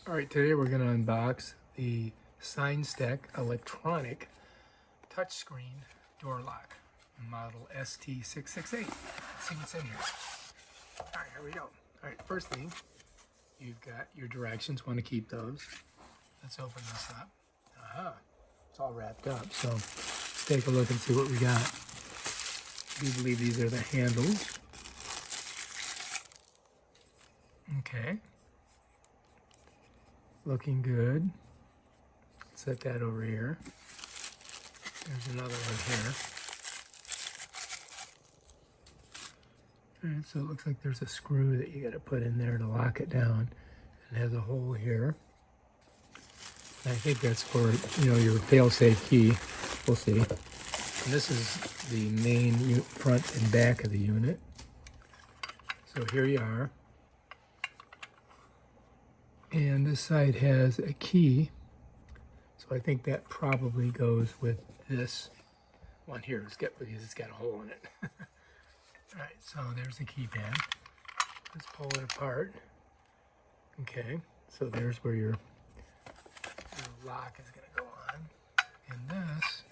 All right, today we're going to unbox the ST668 electronic touchscreen door lock, model ST668. Let's see what's in here. All right, here we go. All right, first thing, you've got your directions. Want to keep those. Let's open this up. Aha, it's all wrapped up. So let's take a look and see what we got. I do believe these are the handles. Okay. Looking good. Set that over here. There's another one here. Alright, so it looks like there's a screw that you got to put in there to lock it down. It has a hole here. And I think that's for, your fail-safe key. We'll see. And this is the main front and back of the unit. So here you are. And this side has a key, so I think that probably goes with this one here. Because it's got a hole in it. All right, so there's the keypad. Let's pull it apart. Okay, so there's where your lock is going to go on. And this,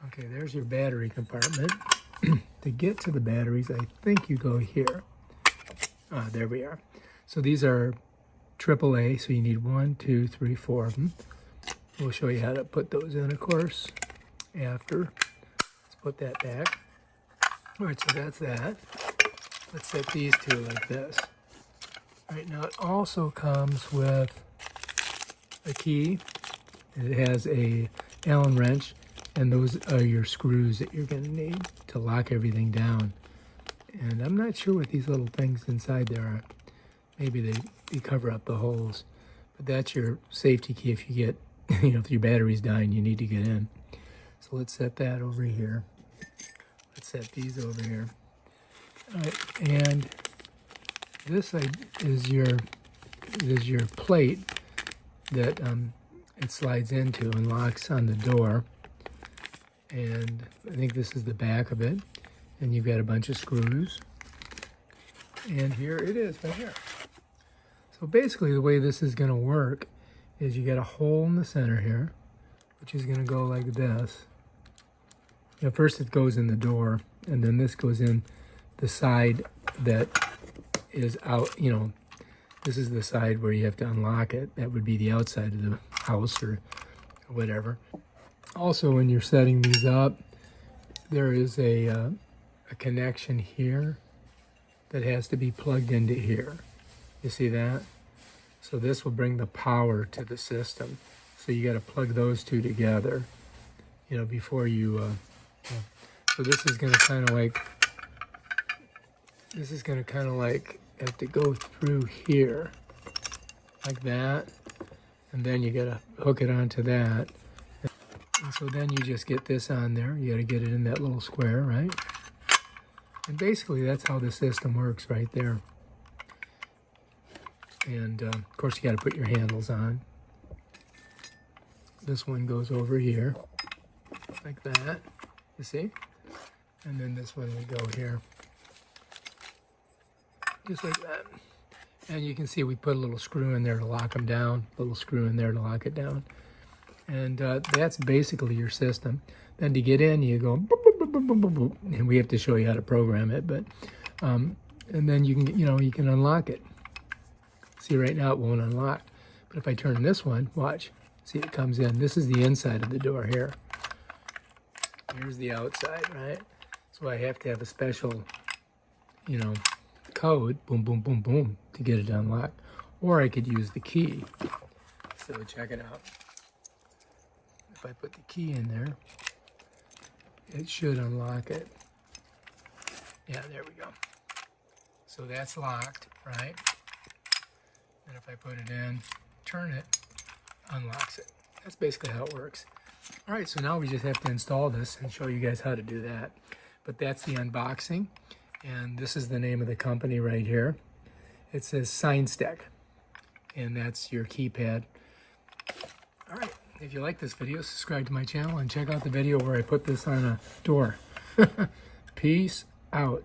okay, there's your battery compartment. To get to the batteries, I think you go here. There we are. So these are AAA, so you need 1, 2, 3, 4 of them. We'll show you how to put those in, of course, after. Let's put that back. All right, so that's that. Let's set these two like this. All right, now it also comes with a key. It has a Allen wrench, and those are your screws that you're going to need to lock everything down. And I'm not sure what these little things inside there are. Maybe they cover up the holes, but that's your safety key if you get, if your battery's dying, you need to get in. So let's set that over here. Let's set these over here. All right, and this is your plate that it slides into and locks on the door. And I think this is the back of it. And you've got a bunch of screws. And here it is, right here. So basically the way this is going to work is you got a hole in the center here, which is going to go like this. First it goes in the door, and then this goes in the side that is out, this is the side where you have to unlock it. That would be the outside of the house or whatever. Also, when you're setting these up, there is a connection here that has to be plugged into here. You see that? So this will bring the power to the system. So you got to plug those two together, before you, so this is going to kind of like, have to go through here, like that. And then you got to hook it onto that. And so then you just get this on there. You got to get it in that little square, right? And basically that's how the system works right there. And of course you got to put your handles on. This one goes over here, like that, you see? And then this one would go here, just like that. And you can see we put a little screw in there to lock them down, a little screw in there to lock it down. And that's basically your system. Then to get in, you go, boop, boop, boop, boop, boop, boop, boop. And we have to show you how to program it, but, and then you can, you can unlock it. See, right now it won't unlock. But if I turn this one, watch. See, it comes in. This is the inside of the door here. Here's the outside, right? So I have to have a special, code, boom, boom, boom, boom, to get it unlocked. Or I could use the key. So check it out. If I put the key in there, it should unlock it. Yeah, there we go. So that's locked, right? And if I put it in, turn it, unlocks it. That's basically how it works. All right, so now we just have to install this and show you guys how to do that. But that's the unboxing, and this is the name of the company right here. It says ST668, and that's your keypad. All right, if you like this video, subscribe to my channel and check out the video where I put this on a door. Peace out.